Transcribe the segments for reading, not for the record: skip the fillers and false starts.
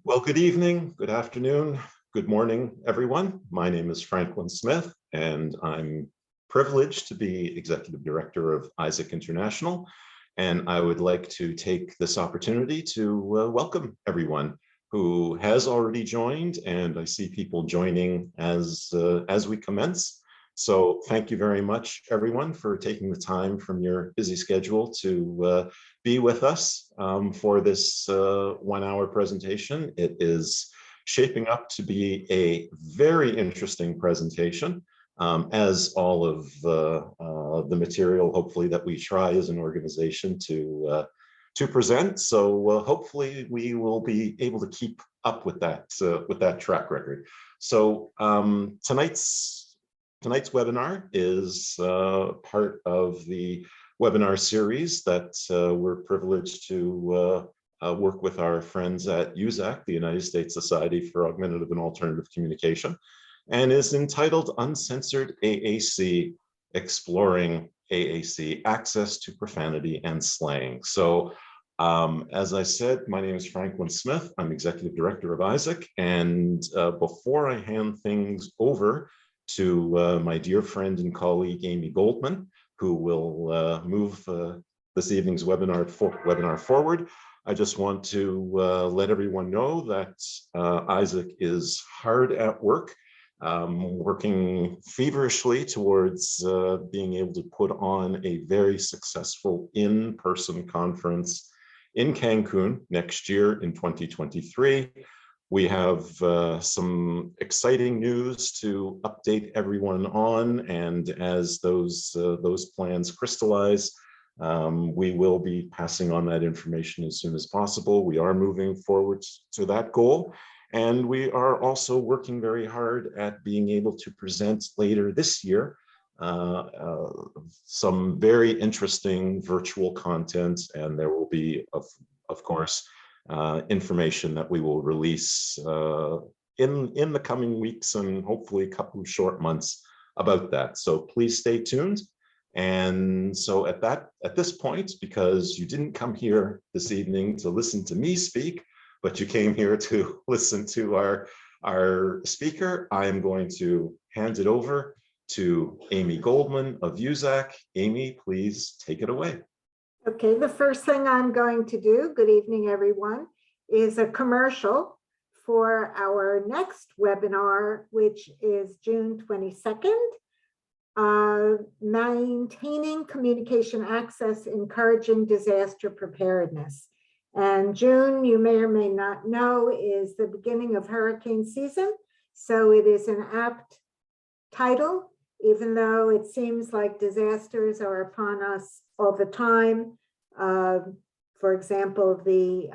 Well, good evening, good afternoon, good morning, everyone. My name is Franklin Smith, and I'm privileged to be Executive Director of ISAC International. And I would like to take this opportunity to welcome everyone who has already joined, and I see people joining as we commence. So thank you very much, everyone, for taking the time from your busy schedule to be with us for this 1 hour presentation. It is shaping up to be a very interesting presentation, as all of the material, hopefully, that we try as an organization to present. So hopefully we will be able to keep up with that track record. So tonight's webinar is part of the webinar series that we're privileged to work with our friends at USAC, the United States Society for Augmentative and Alternative Communication, and is entitled Uncensored AAC, Exploring AAC, Access to Profanity and Slang. So as I said, my name is Franklin Smith. I'm Executive Director of ISAC, and before I hand things over to my dear friend and colleague, Amy Goldman, who will move this evening's webinar forward, I just want to let everyone know that ISAC is hard at work, working feverishly towards being able to put on a very successful in-person conference in Cancun next year in 2023. We have some exciting news to update everyone on, and as those plans crystallize, we will be passing on that information as soon as possible. We are moving forward to that goal, and we are also working very hard at being able to present later this year some very interesting virtual content, and there will be, of course, information that we will release in the coming weeks and hopefully a couple of short months about that. So please stay tuned. And so at this point, because you didn't come here this evening to listen to me speak, but you came here to listen to our speaker, I am going to hand it over to Amy Goldman of USAC. Amy, please take it away. Okay, the first thing I'm going to do, good evening, everyone, is a commercial for our next webinar, which is June 22nd, Maintaining Communication Access, Encouraging Disaster Preparedness. And June, you may or may not know, is the beginning of hurricane season. So it is an apt title, even though it seems like disasters are upon us all the time. For example, the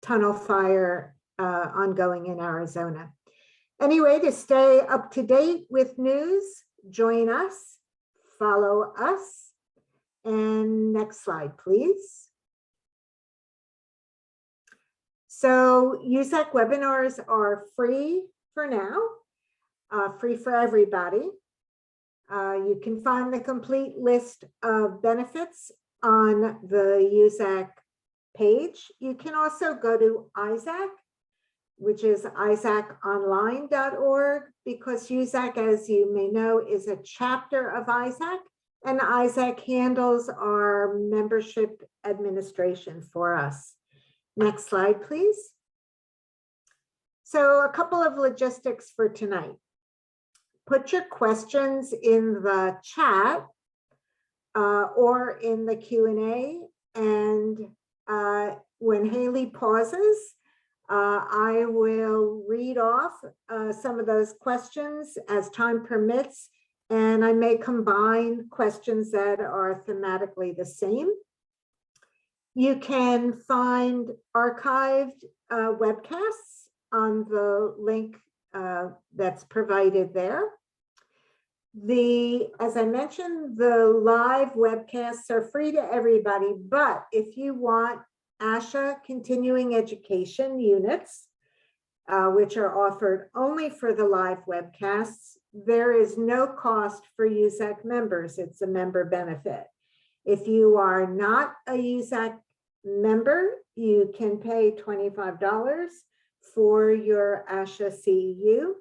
tunnel fire ongoing in Arizona. Anyway, to stay up to date with news, join us, follow us, and next slide, please. So USAC webinars are free for now, free for everybody. You can find the complete list of benefits on the USAC page. You can also go to ISAC, which is isaconline.org, because USAC, as you may know, is a chapter of ISAC, and ISAC handles our membership administration for us. Next slide, please. So a couple of logistics for tonight. Put your questions in the chat or in the Q&A, and when Hali pauses, I will read off some of those questions as time permits, and I may combine questions that are thematically the same. You can find archived webcasts on the link that's provided there. As I mentioned, the live webcasts are free to everybody, but if you want ASHA continuing education units, which are offered only for the live webcasts, there is no cost for USAC members. It's a member benefit. If you are not a USAC member, you can pay $25 for your ASHA CEU.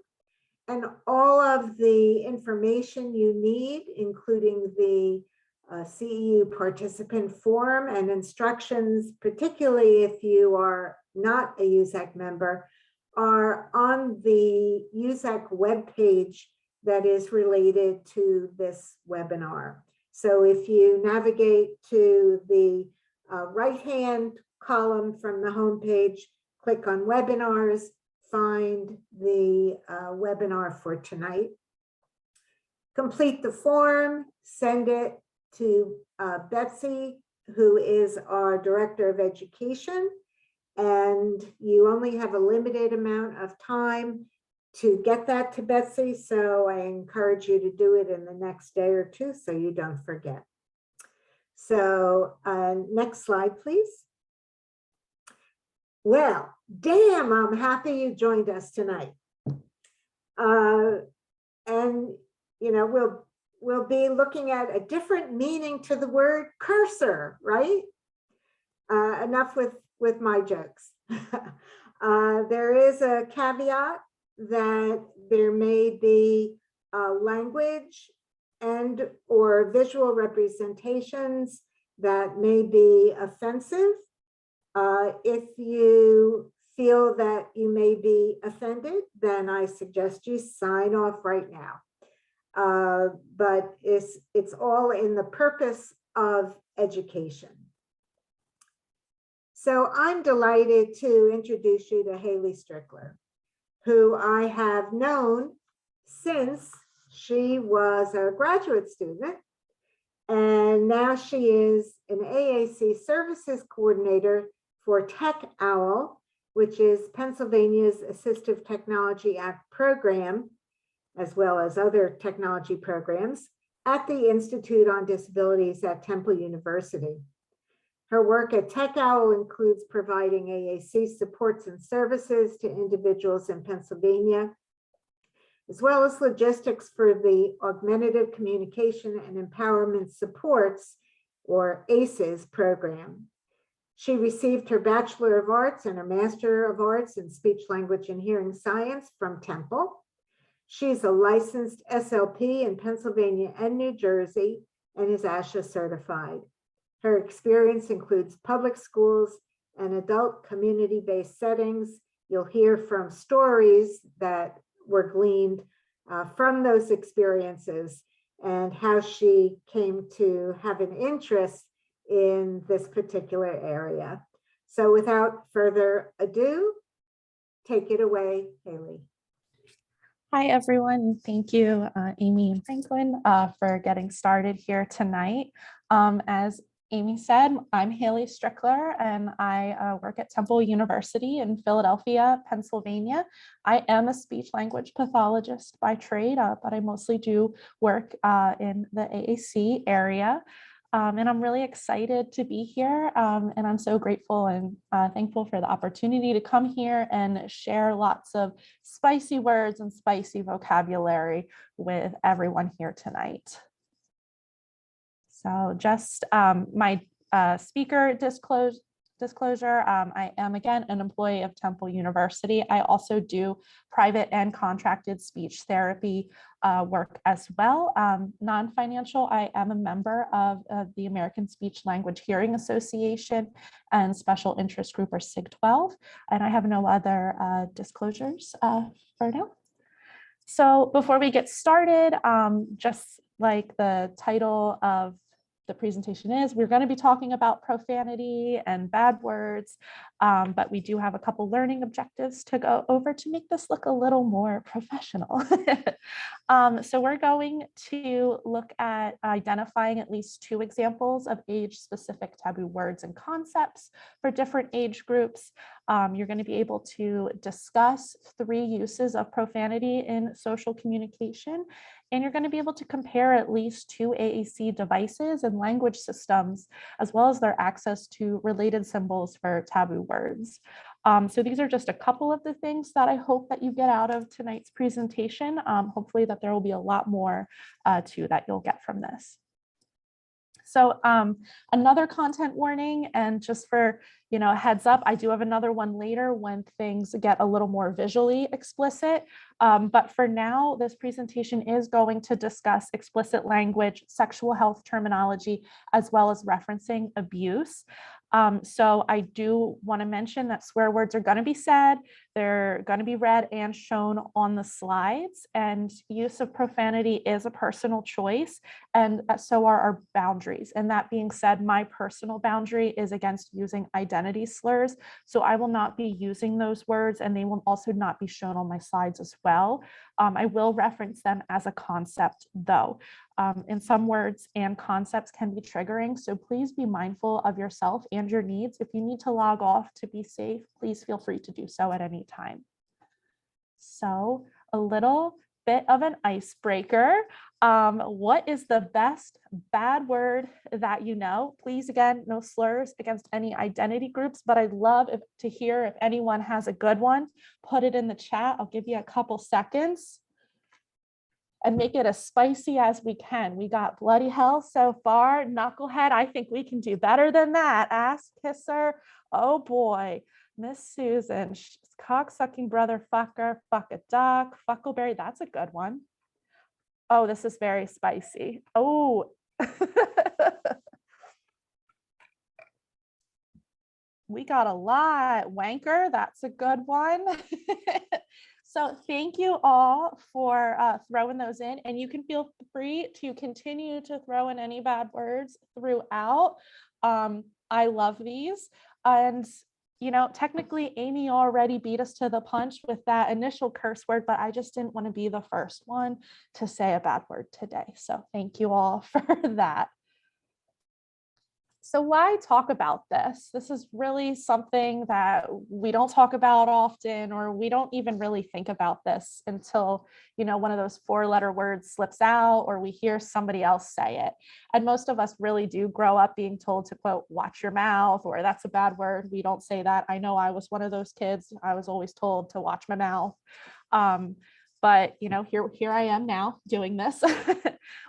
And all of the information you need, including the CEU participant form and instructions, particularly if you are not a USAC member, are on the USAC webpage that is related to this webinar. So if you navigate to the right-hand column from the homepage, click on webinars, find the webinar for tonight. Complete the form, send it to Betsy, who is our Director of Education, and you only have a limited amount of time to get that to Betsy, so I encourage you to do it in the next day or two so you don't forget. So next slide, please. Well, damn, I'm happy you joined us tonight. And, you know, we'll be looking at a different meaning to the word cursor, right? Enough with my jokes. There is a caveat that there may be language and or visual representations that may be offensive. If you feel that you may be offended, then I suggest you sign off right now. But it's all in the purpose of education. So I'm delighted to introduce you to Hali Strickler, who I have known since she was a graduate student, and now she is an AAC services coordinator for Tech OWL, which is Pennsylvania's Assistive Technology Act program, as well as other technology programs at the Institute on Disabilities at Temple University. Her work at Tech OWL includes providing AAC supports and services to individuals in Pennsylvania, as well as logistics for the Augmentative Communication and Empowerment Supports, or ACES program. She received her Bachelor of Arts and her Master of Arts in Speech, Language, and Hearing Science from Temple. She's a licensed SLP in Pennsylvania and New Jersey and is ASHA certified. Her experience includes public schools and adult community-based settings. You'll hear from stories that were gleaned from those experiences and how she came to have an interest in this particular area. So without further ado, take it away, Hali. Hi, everyone. Thank you, Amy and Franklin, for getting started here tonight. As Amy said, I'm Hali Strickler, and I work at Temple University in Philadelphia, Pennsylvania. I am a speech language pathologist by trade, but I mostly do work in the AAC area. And I'm really excited to be here. And I'm so grateful and thankful for the opportunity to come here and share lots of spicy words and spicy vocabulary with everyone here tonight. So just my speaker disclosure, I am again an employee of Temple University. I also do private and contracted speech therapy work as well. Non-financial, I am a member of the American Speech Language Hearing Association and Special Interest Group, or SIG-12, and I have no other disclosures for now. So before we get started, just like the title of the presentation is, we're going to be talking about profanity and bad words, but we do have a couple learning objectives to go over to make this look a little more professional. So we're going to look at identifying at least 2 examples of age-specific taboo words and concepts for different age groups. You're going to be able to discuss 3 uses of profanity in social communication, and you're going to be able to compare at least 2 AAC devices and language systems, as well as their access to related symbols for taboo words. So these are just a couple of the things that I hope that you get out of tonight's presentation. Hopefully that there will be a lot more too that you'll get from this. So another content warning, and just for, a heads up, I do have another one later when things get a little more visually explicit. But for now, this presentation is going to discuss explicit language, sexual health terminology, as well as referencing abuse. So I do want to mention that swear words are going to be said, they're going to be read and shown on the slides, and use of profanity is a personal choice, and so are our boundaries. And that being said, my personal boundary is against using identity slurs, so I will not be using those words, and they will also not be shown on my slides as well. I will reference them as a concept though. And some words and concepts can be triggering, so please be mindful of yourself and your needs. If you need to log off to be safe, please feel free to do so at any time. So a little bit of an icebreaker. What is the best bad word that you know? Please, again, no slurs against any identity groups, but I'd love to hear if anyone has a good one. Put it in the chat. I'll give you a couple seconds. And make it as spicy as we can. We got bloody hell so far. Knucklehead, I think we can do better than that. Ass kisser, oh boy. Miss Susan, cock-sucking brother fucker, fuck a duck, fuckleberry, that's a good one. Oh, this is very spicy. Oh. We got a lot. Wanker, that's a good one. So thank you all for throwing those in, and you can feel free to continue to throw in any bad words throughout. I love these. And, technically Amy already beat us to the punch with that initial curse word, but I just didn't want to be the first one to say a bad word today. So thank you all for that. So why talk about this? This is really something that we don't talk about often, or we don't even really think about this until, one of those 4-letter words slips out, or we hear somebody else say it. And most of us really do grow up being told to, quote, watch your mouth, or that's a bad word. We don't say that. I know I was one of those kids. I was always told to watch my mouth. But here I am now doing this.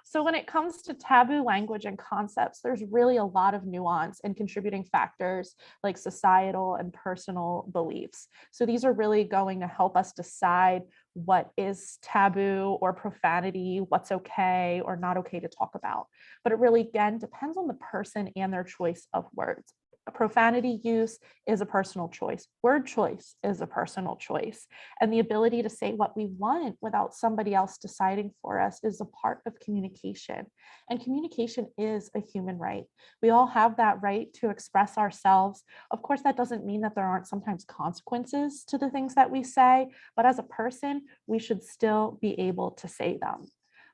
So when it comes to taboo language and concepts, there's really a lot of nuance and contributing factors like societal and personal beliefs. So these are really going to help us decide what is taboo or profanity, what's okay or not okay to talk about. But it really, again, depends on the person and their choice of words. Profanity use is a personal choice. Word choice is a personal choice. And the ability to say what we want without somebody else deciding for us is a part of communication. And communication is a human right. We all have that right to express ourselves. Of course, that doesn't mean that there aren't sometimes consequences to the things that we say, but as a person, we should still be able to say them.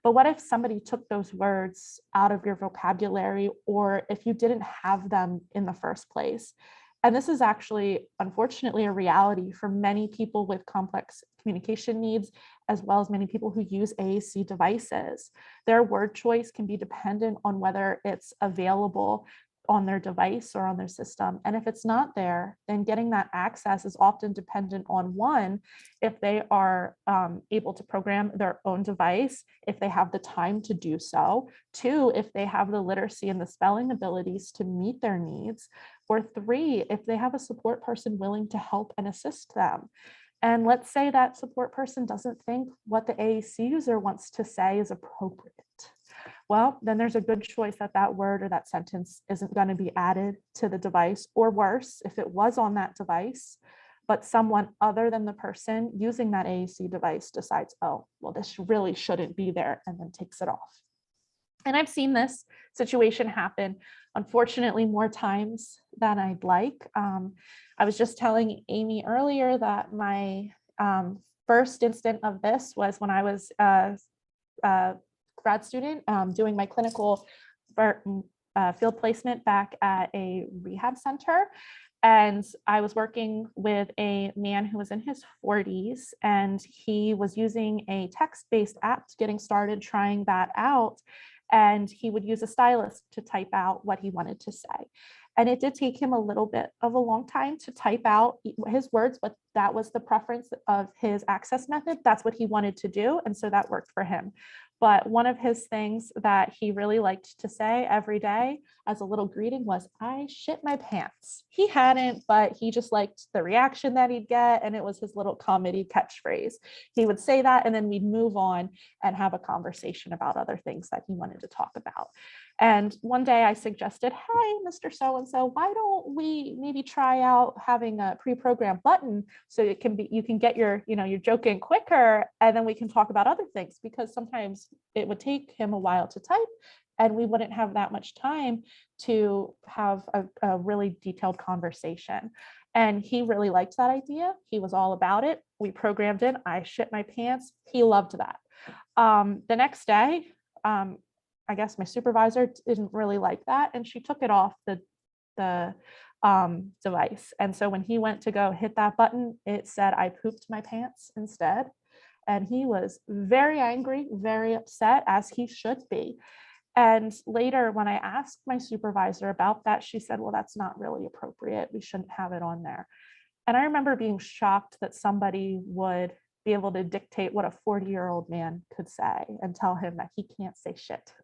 But what if somebody took those words out of your vocabulary, or if you didn't have them in the first place? And this is actually, unfortunately, a reality for many people with complex communication needs, as well as many people who use AAC devices. Their word choice can be dependent on whether it's available on their device or on their system. And if it's not there, then getting that access is often dependent on, one, if they are able to program their own device, if they have the time to do so, two, if they have the literacy and the spelling abilities to meet their needs, or three, if they have a support person willing to help and assist them. And let's say that support person doesn't think what the AAC user wants to say is appropriate. Well, then there's a good choice that that word or that sentence isn't going to be added to the device, or worse, if it was on that device, but someone other than the person using that AAC device decides, oh, well, this really shouldn't be there, and then takes it off. And I've seen this situation happen, unfortunately, more times than I'd like. I was just telling Amy earlier that my first instant of this was when I was a grad student doing my clinical field placement back at a rehab center. And I was working with a man who was in his 40s, and he was using a text-based app getting started, trying that out. And he would use a stylus to type out what he wanted to say. And it did take him a little bit of a long time to type out his words, but that was the preference of his access method. That's what he wanted to do. And so that worked for him. But one of his things that he really liked to say every day as a little greeting was, "I shit my pants." He hadn't, but he just liked the reaction that he'd get. And it was his little comedy catchphrase. He would say that, and then we'd move on and have a conversation about other things that he wanted to talk about. And one day I suggested, "Hey, Mr. So-and-so, why don't we maybe try out having a pre-programmed button so it can be, you can get your, your joke in quicker, and then we can talk about other things," because sometimes it would take him a while to type and we wouldn't have that much time to have a really detailed conversation. And he really liked that idea. He was all about it. We programmed in, "I shit my pants." He loved that. The next day, I guess my supervisor didn't really like that, and she took it off the device. And so when he went to go hit that button, it said, "I pooped my pants" instead. And he was very angry, very upset, as he should be. And later, when I asked my supervisor about that, she said, "Well, that's not really appropriate. We shouldn't have it on there." And I remember being shocked that somebody would be able to dictate what a 40-year-old man could say and tell him that he can't say shit.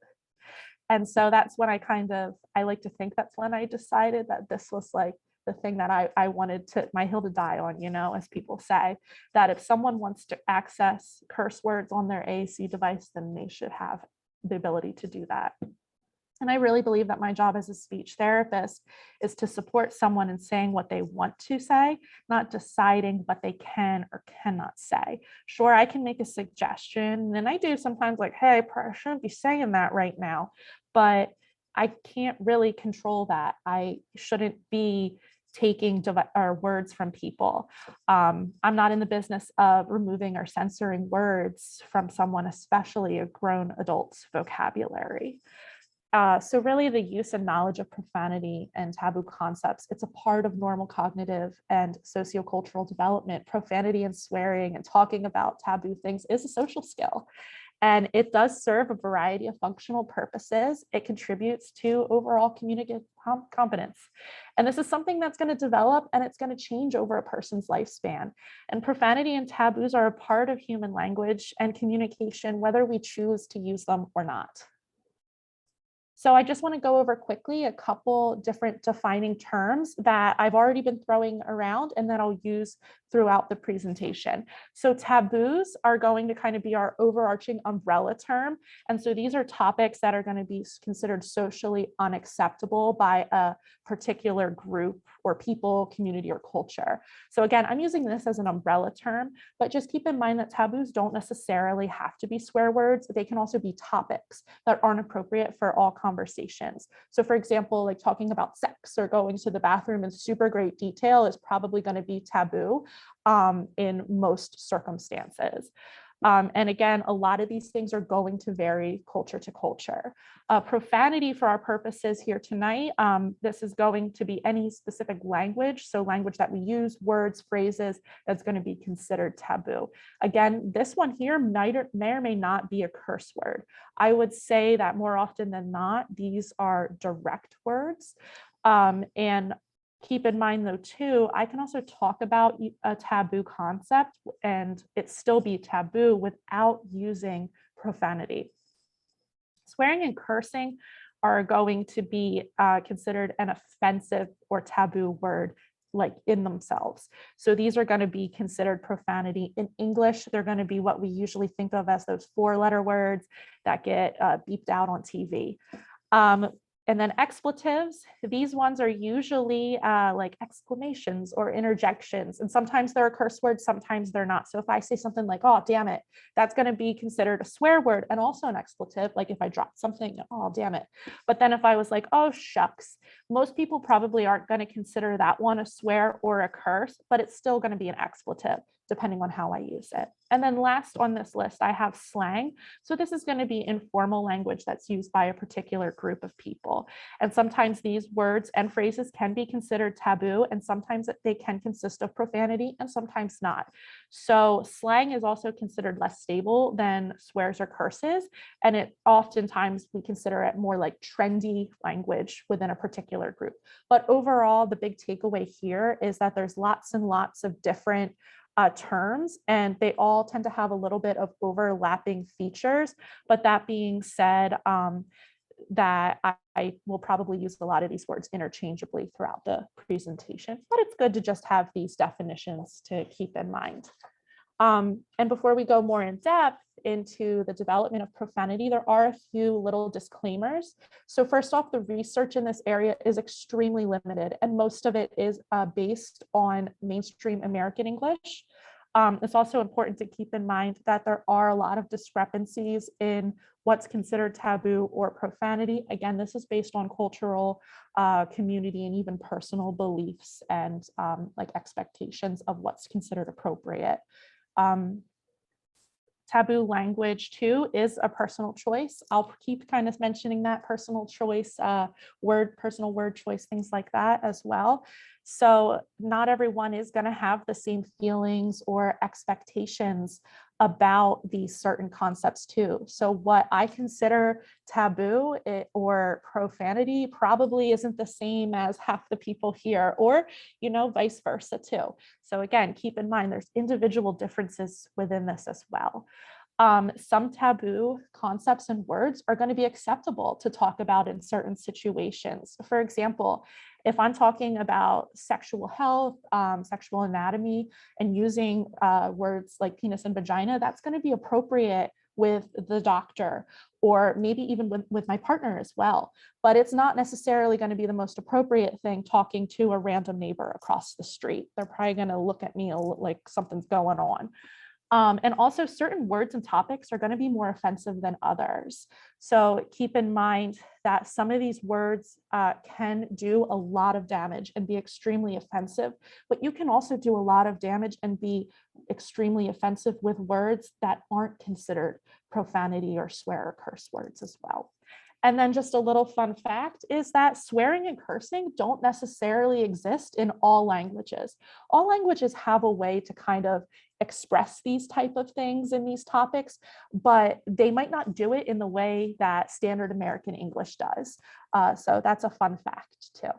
And so that's when I like to think that's when I decided that this was like the thing that I wanted to, my hill to die on, as people say, that if someone wants to access curse words on their AAC device, then they should have the ability to do that. And I really believe that my job as a speech therapist is to support someone in saying what they want to say, not deciding what they can or cannot say. Sure, I can make a suggestion, and I do sometimes, like, "Hey, I shouldn't be saying that right now," but I can't really control that. I shouldn't be taking words from people. I'm not in the business of removing or censoring words from someone, especially a grown adult's vocabulary. So really the use and knowledge of profanity and taboo concepts, it's a part of normal cognitive and sociocultural development. Profanity and swearing and talking about taboo things is a social skill. And it does serve a variety of functional purposes. It contributes to overall communicative competence. And this is something that's going to develop, and it's going to change over a person's lifespan. And profanity and taboos are a part of human language and communication, whether we choose to use them or not. So I just want to go over quickly a couple different defining terms that I've already been throwing around and that I'll use throughout the presentation. So taboos are going to kind of be our overarching umbrella term. And so these are topics that are going to be considered socially unacceptable by a particular group or people, community, or culture. So again, I'm using this as an umbrella term, but just keep in mind that taboos don't necessarily have to be swear words. They can also be topics that aren't appropriate for all conversations. So for example, like talking about sex or going to the bathroom in super great detail is probably going to be taboo in most circumstances. And again, a lot of these things are going to vary culture to culture. Profanity for our purposes here tonight, this is going to be any specific language. So language that we use, words, phrases, that's going to be considered taboo. Again, this one here may or may not be a curse word. I would say that more often than not, these are direct words. And keep in mind though too, I can also talk about a taboo concept and it still be taboo without using profanity. Swearing and cursing are going to be considered an offensive or taboo word like in themselves. So these are going to be considered profanity. In English, they're going to be what we usually think of as those 4-letter words that get beeped out on TV. And then expletives, these ones are usually like exclamations or interjections. And sometimes they're a curse word, sometimes they're not. So if I say something like, "Oh, damn it," that's going to be considered a swear word and also an expletive. Like if I dropped something, "Oh, damn it." But then if I was like, "Oh, shucks," most people probably aren't going to consider that one a swear or a curse, but it's still going to be an expletive depending on how I use it. And then last on this list, I have slang. So this is going to be informal language that's used by a particular group of people. And sometimes these words and phrases can be considered taboo, and sometimes they can consist of profanity and sometimes not. So slang is also considered less stable than swears or curses. And it oftentimes we consider it more like trendy language within a particular group. But overall, the big takeaway here is that there's lots and lots of different terms, and they all tend to have a little bit of overlapping features. But that being said, that I will probably use a lot of these words interchangeably throughout the presentation, but it's good to just have these definitions to keep in mind. And before we go more in depth into the development of profanity, there are a few little disclaimers. So first off, the research in this area is extremely limited, and most of it is based on mainstream American English. It's also important to keep in mind that there are a lot of discrepancies in what's considered taboo or profanity. Again, this is based on cultural, community, and even personal beliefs and like expectations of what's considered appropriate. Taboo language too is a personal choice. I'll keep kind of mentioning that personal choice, personal word choice, things like that as well. So not everyone is going to have the same feelings or expectations about these certain concepts too. So what I consider taboo or profanity probably isn't the same as half the people here, or, you know, vice versa too. So again, keep in mind there's individual differences within this as well. Some taboo concepts and words are going to be acceptable to talk about in certain situations. For example, if I'm talking about sexual health, sexual anatomy, and using words like penis and vagina, that's going to be appropriate with the doctor, or maybe even with my partner as well. But it's not necessarily going to be the most appropriate thing talking to a random neighbor across the street. They're probably going to look at me like something's going on. And also certain words and topics are going to be more offensive than others. So keep in mind that some of these words can do a lot of damage and be extremely offensive, but you can also do a lot of damage and be extremely offensive with words that aren't considered profanity or swear or curse words as well. And then just a little fun fact is that swearing and cursing don't necessarily exist in all languages. All languages have a way to kind of express these type of things in these topics, but they might not do it in the way that standard American English does. So that's a fun fact too.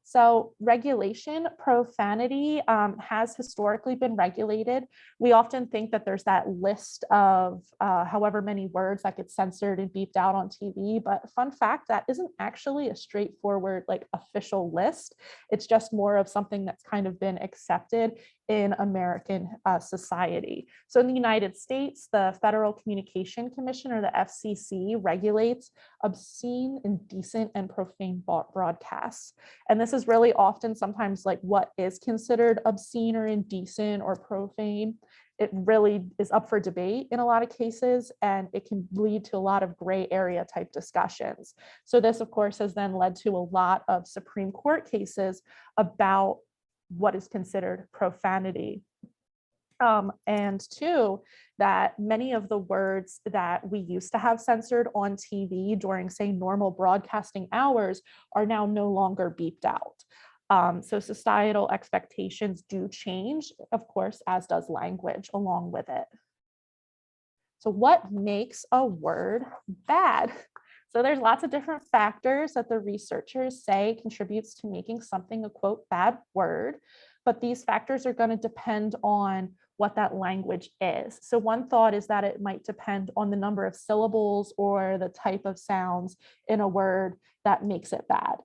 So regulation, profanity has historically been regulated. We often think that there's that list of however many words that get censored and beeped out on TV, but fun fact, that isn't actually a straightforward like official list. It's just more of something that's kind of been accepted in American society. So in the United States, the Federal Communication Commission, or the FCC, regulates obscene, indecent, and profane broadcasts. And this is really often sometimes like what is considered obscene or indecent or profane. It really is up for debate in a lot of cases, and it can lead to a lot of gray area type discussions. So this, of course, has then led to a lot of Supreme Court cases about what is considered profanity. And two, that many of the words that we used to have censored on TV during, say, normal broadcasting hours are now no longer beeped out. So societal expectations do change, of course, as does language along with it. So what makes a word bad? So there's lots of different factors that the researchers say contributes to making something a quote bad word, but these factors are going to depend on what that language is. So one thought is that it might depend on the number of syllables or the type of sounds in a word that makes it bad.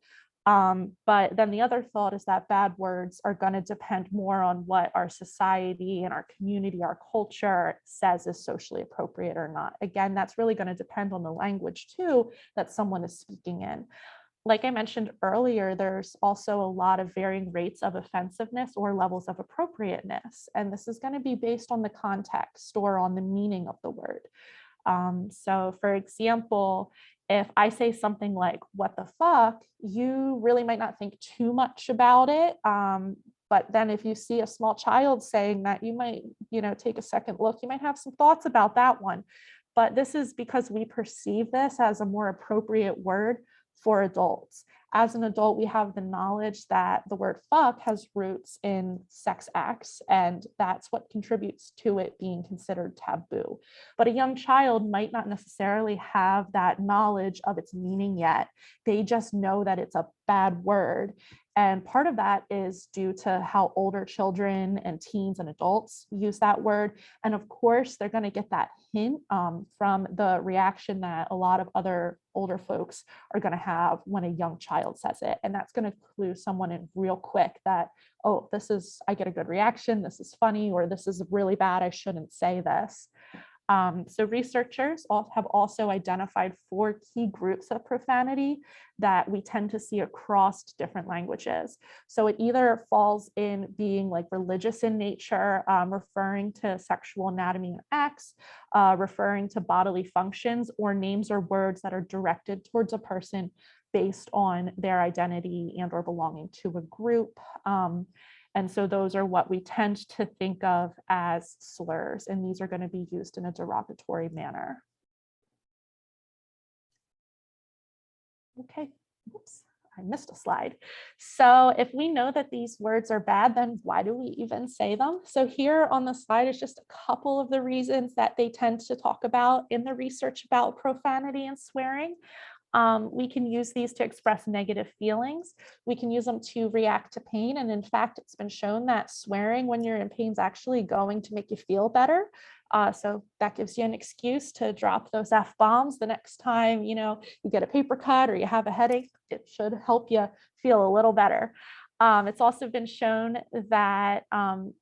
But then the other thought is that bad words are going to depend more on what our society and our community, our culture says is socially appropriate or not. Again, that's really going to depend on the language too that someone is speaking in. Like I mentioned earlier, there's also a lot of varying rates of offensiveness or levels of appropriateness. And this is going to be based on the context or on the meaning of the word. So for example, if I say something like, what the fuck, you really might not think too much about it. But then if you see a small child saying that, you might, take a second look, you might have some thoughts about that one. But this is because we perceive this as a more appropriate word for adults. As an adult, we have the knowledge that the word fuck has roots in sex acts, and that's what contributes to it being considered taboo. But a young child might not necessarily have that knowledge of its meaning yet. They just know that it's a bad word. And part of that is due to how older children and teens and adults use that word. And of course, they're going to get that hint from the reaction that a lot of other older folks are going to have when a young child says it. And that's going to clue someone in real quick that, oh, I get a good reaction, this is funny, or this is really bad, I shouldn't say this. So researchers have also identified 4 key groups of profanity that we tend to see across different languages. So it either falls in being like religious in nature, referring to sexual anatomy and acts, referring to bodily functions, or names or words that are directed towards a person based on their identity and or belonging to a group. And so those are what we tend to think of as slurs, and these are going to be used in a derogatory manner. Okay, oops, I missed a slide. So if we know that these words are bad, then why do we even say them? So here on the slide is just a couple of the reasons that they tend to talk about in the research about profanity and swearing. We can use these to express negative feelings. We can use them to react to pain. And in fact, it's been shown that swearing when you're in pain is actually going to make you feel better. So that gives you an excuse to drop those F-bombs the next time, you get a paper cut or you have a headache. It should help you feel a little better. It's also been shown that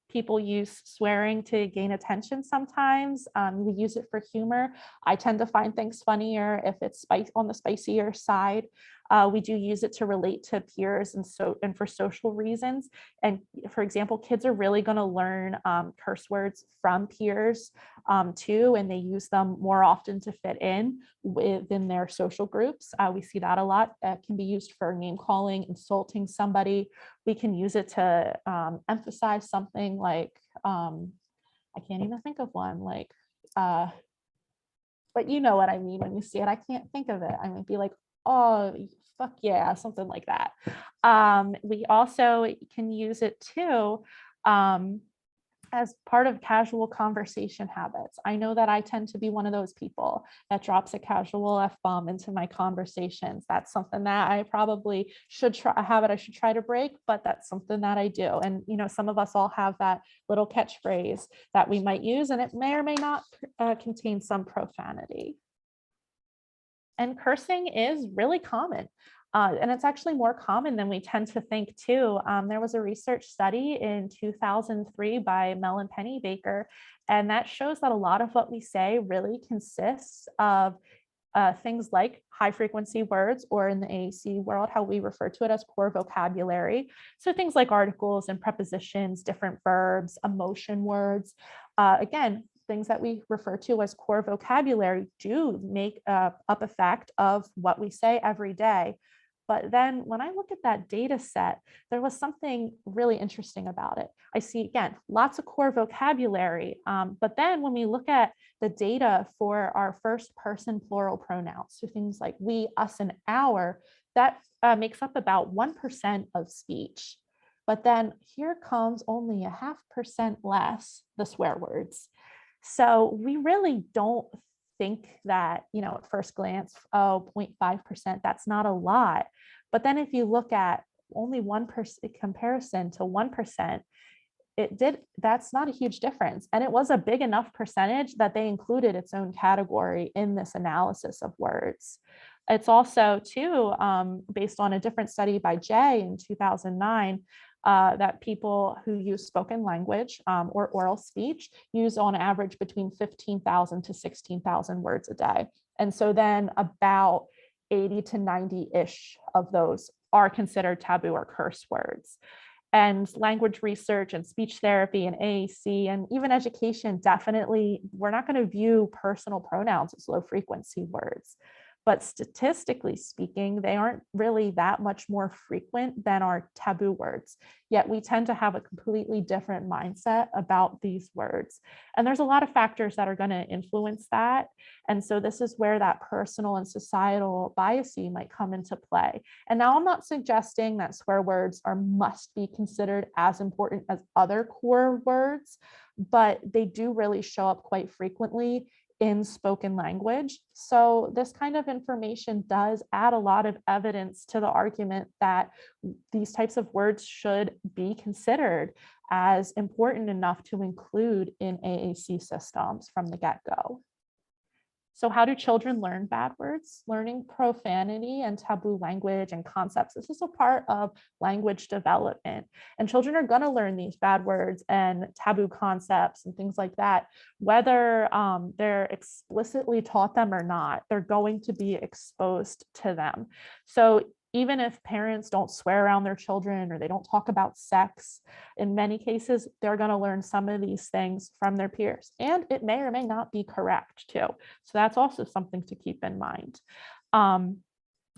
people use swearing to gain attention sometimes. We use it for humor. I tend to find things funnier if it's on the spicier side. We do use it to relate to peers and for social reasons. And for example, kids are really going to learn curse words from peers too, and they use them more often to fit in within their social groups. We see that a lot. It can be used for name calling, insulting somebody. We can use it to emphasize something like, I can't even think of one, like, but you know what I mean when you see it. I can't think of it. I might be like, oh, fuck yeah, something like that. We also can use it too as part of casual conversation habits. I know that I tend to be one of those people that drops a casual F-bomb into my conversations. That's something that I probably should try, a habit I should try to break, but that's something that I do. And some of us all have that little catchphrase that we might use, and it may or may not contain some profanity. And cursing is really common. And it's actually more common than we tend to think too. There was a research study in 2003 by Mel and Penny Baker, and that shows that a lot of what we say really consists of things like high frequency words, or in the AAC world, how we refer to it as core vocabulary. So things like articles and prepositions, different verbs, emotion words. Again, things that we refer to as core vocabulary do make up a fact of what we say every day. But then when I look at that data set, there was something really interesting about it. I see, again, lots of core vocabulary. But then when we look at the data for our first person plural pronouns, so things like we, us, and our, that makes up about 1% of speech. But then here comes only 0.5% less the swear words. So we really don't think that, at first glance, 0.5%, that's not a lot. But then if you look at only 1% comparison to 1%, that's not a huge difference. And it was a big enough percentage that they included its own category in this analysis of words. It's also too, based on a different study by Jay in 2009, that people who use spoken language or oral speech use on average between 15,000 to 16,000 words a day. And so then about 80 to 90-ish of those are considered taboo or curse words. And language research and speech therapy and AAC and even education, definitely, we're not going to view personal pronouns as low frequency words. But statistically speaking, they aren't really that much more frequent than our taboo words. Yet we tend to have a completely different mindset about these words. And there's a lot of factors that are going to influence that. And so this is where that personal and societal biasing might come into play. And now I'm not suggesting that swear words must be considered as important as other core words, but they do really show up quite frequently in spoken language. So this kind of information does add a lot of evidence to the argument that these types of words should be considered as important enough to include in AAC systems from the get-go. So how do children learn bad words? Learning profanity and taboo language and concepts. This is a part of language development. And children are going to learn these bad words and taboo concepts and things like that, whether they're explicitly taught them or not, they're going to be exposed to them. So even if parents don't swear around their children or they don't talk about sex, in many cases, they're going to learn some of these things from their peers. And it may or may not be correct too. So that's also something to keep in mind.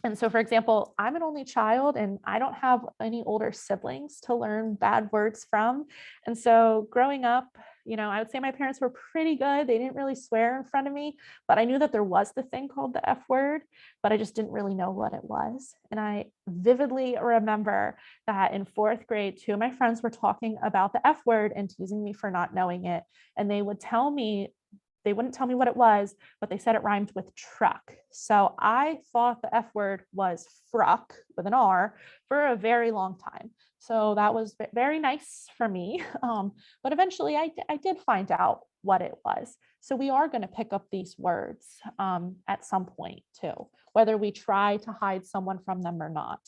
And so, for example, I'm an only child and I don't have any older siblings to learn bad words from. And so growing up, I would say my parents were pretty good. They didn't really swear in front of me, but I knew that there was the thing called the F word, but I just didn't really know what it was. And I vividly remember that in 4th grade, 2 of my friends were talking about the F word and teasing me for not knowing it. And they wouldn't tell me what it was, but they said it rhymed with truck. So I thought the F word was fruck with an R for a very long time. So that was very nice for me. But eventually I did find out what it was. So we are going to pick up these words at some point too, whether we try to hide someone from them or not.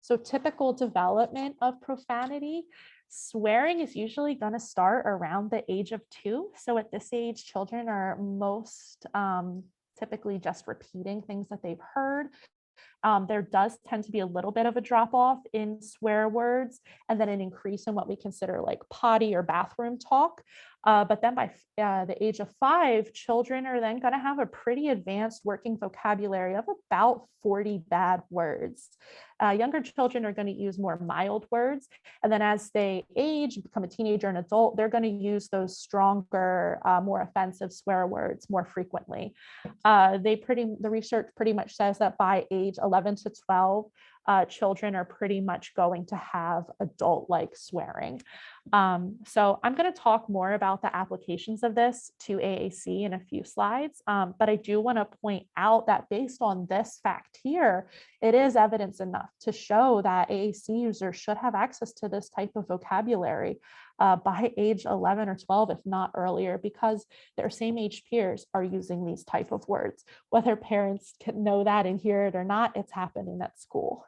So typical development of profanity. Swearing is usually going to start around the age of 2. So at this age, children are most typically just repeating things that they've heard. There does tend to be a little bit of a drop off in swear words and then an increase in what we consider like potty or bathroom talk. But then by the age of 5, children are then going to have a pretty advanced working vocabulary of about 40 bad words. Younger children are going to use more mild words. And then as they age, become a teenager and adult, they're going to use those stronger, more offensive swear words more frequently. The research pretty much says that by age 11 to 12, children are pretty much going to have adult-like swearing. So I'm going to talk more about the applications of this to AAC in a few slides, but I do want to point out that based on this fact here, it is evidence enough to show that AAC users should have access to this type of vocabulary by age 11 or 12, if not earlier, because their same age peers are using these type of words. Whether parents can know that and hear it or not, it's happening at school.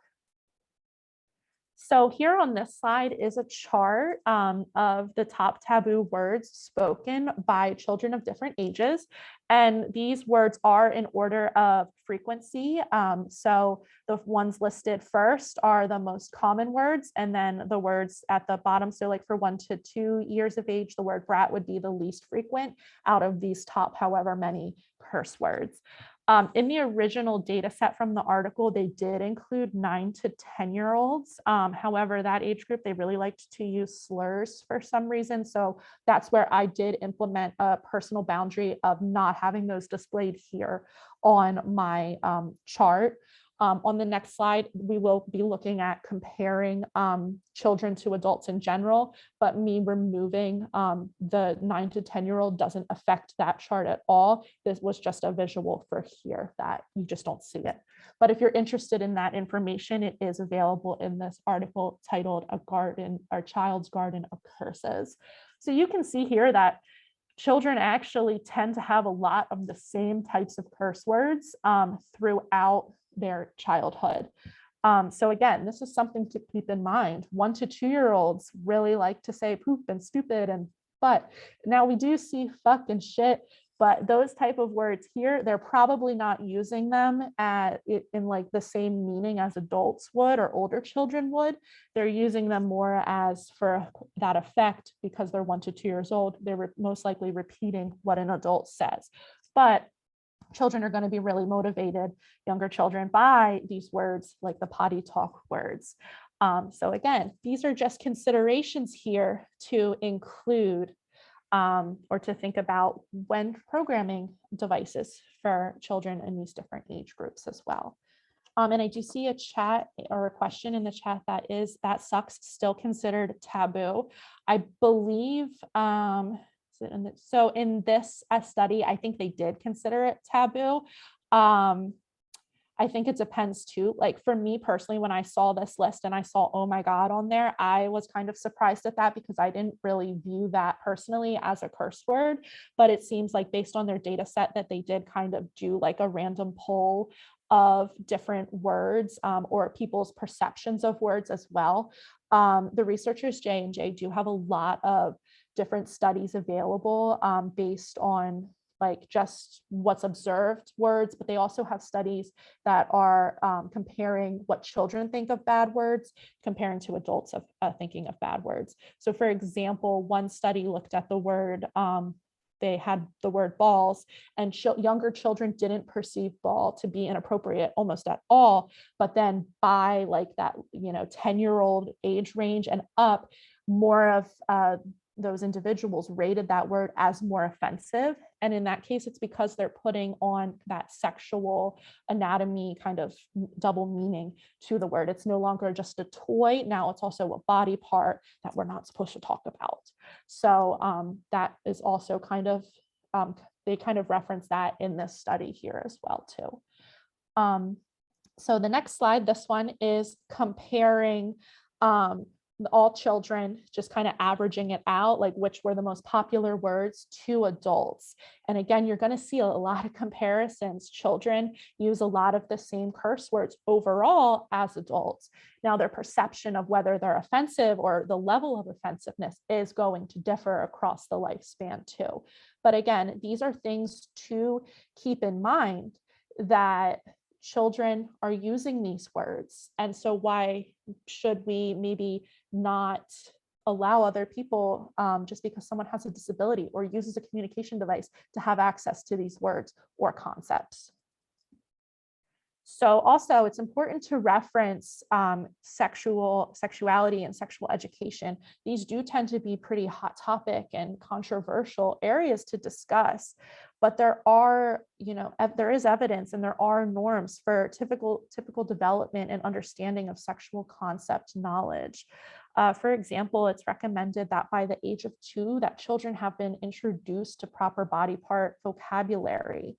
So here on this slide is a chart of the top taboo words spoken by children of different ages. And these words are in order of frequency. So the ones listed first are the most common words, and then the words at the bottom. So like for 1 to 2 years of age, the word brat would be the least frequent out of these top however many curse words. In the original data set from the article, they did include 9 to 10-year-olds. However, that age group, they really liked to use slurs for some reason. So that's where I did implement a personal boundary of not having those displayed here on my chart. On the next slide, we will be looking at comparing children to adults in general, but me removing the 9 to 10-year-old doesn't affect that chart at all. This was just a visual for here that you just don't see it. But if you're interested in that information, it is available in this article titled A Child's Garden of Curses. So you can see here that children actually tend to have a lot of the same types of curse words throughout their childhood. So again, this is something to keep in mind. 1 to 2-year-olds really like to say poop and stupid and but. Now we do see fuck and shit, but those type of words here, they're probably not using them in like the same meaning as adults would or older children would. They're using them more as for that effect because they're 1 to 2 years old. They're most likely repeating what an adult says. But children are going to be really motivated, younger children, by these words like the potty talk words. So again, these are just considerations here to include or to think about when programming devices for children in these different age groups as well. And I do see a chat or a question in the chat that is, that sucks still considered taboo? I believe So in this study, I think they did consider it taboo. I think it depends too. Like for me personally, when I saw this list and I saw, oh my God, on there, I was kind of surprised at that because I didn't really view that personally as a curse word. But it seems like based on their data set that they did kind of do like a random poll of different words or people's perceptions of words as well. The researchers J&J do have a lot of different studies available based on like just what's observed words, but they also have studies that are comparing what children think of bad words, comparing to adults of thinking of bad words. So for example, one study looked at the word, they had the word balls, and younger children didn't perceive ball to be inappropriate almost at all. But then by like that, 10-year-old age range and up, more of those individuals rated that word as more offensive. And in that case, it's because they're putting on that sexual anatomy kind of double meaning to the word. It's no longer just a toy. Now it's also a body part that we're not supposed to talk about. So that is also kind of, they kind of reference that in this study here as well too. So the next slide, this one is comparing all children, just kind of averaging it out, like which were the most popular words to adults. And again, you're going to see a lot of comparisons. Children use a lot of the same curse words overall as adults. Now, their perception of whether they're offensive or the level of offensiveness is going to differ across the lifespan too. But again, these are things to keep in mind, that children are using these words. And so why should we maybe not allow other people, just because someone has a disability or uses a communication device, to have access to these words or concepts? So also it's important to reference sexuality and sexual education. These do tend to be pretty hot topic and controversial areas to discuss, but there are, there is evidence and there are norms for typical development and understanding of sexual concept knowledge. For example, it's recommended that by the age of 2, that children have been introduced to proper body part vocabulary.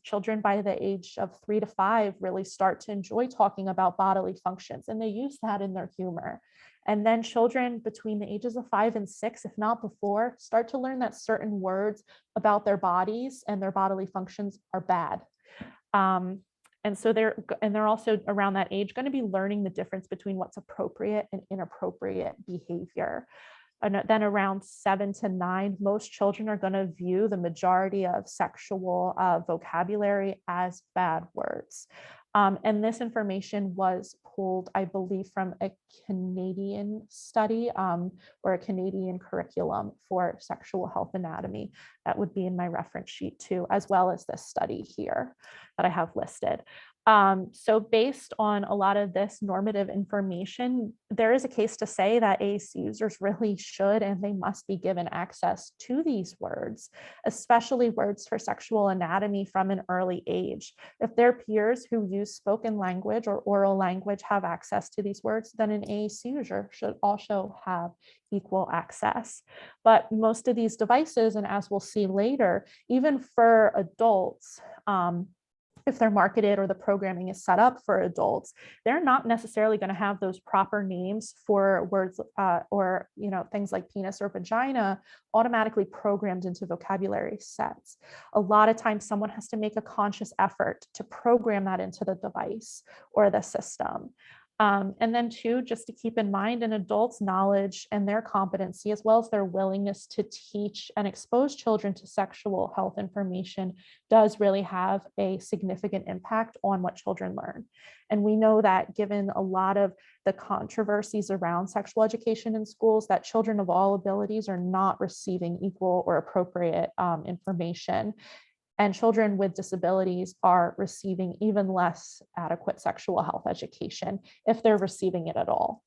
Children by the age of 3 to 5 really start to enjoy talking about bodily functions, and they use that in their humor. And then children between the ages of 5 and 6, if not before, start to learn that certain words about their bodies and their bodily functions are bad. And so they're also around that age going to be learning the difference between what's appropriate and inappropriate behavior. And then around 7 to 9, most children are going to view the majority of sexual vocabulary as bad words. And this information was pulled, I believe, from a Canadian study or a Canadian curriculum for sexual health anatomy. That would be in my reference sheet too, as well as this study here that I have listed. So based on a lot of this normative information, there is a case to say that AAC users really should and they must be given access to these words, especially words for sexual anatomy from an early age. If their peers who use spoken language or oral language have access to these words, then an AAC user should also have equal access. But most of these devices, and as we'll see later, even for adults, if they're marketed or the programming is set up for adults, they're not necessarily going to have those proper names for words or things like penis or vagina automatically programmed into vocabulary sets. A lot of times someone has to make a conscious effort to program that into the device or the system. And then too, just to keep in mind, an adult's knowledge and their competency, as well as their willingness to teach and expose children to sexual health information, does really have a significant impact on what children learn. And we know that given a lot of the controversies around sexual education in schools, that children of all abilities are not receiving equal or appropriate information. And children with disabilities are receiving even less adequate sexual health education if they're receiving it at all.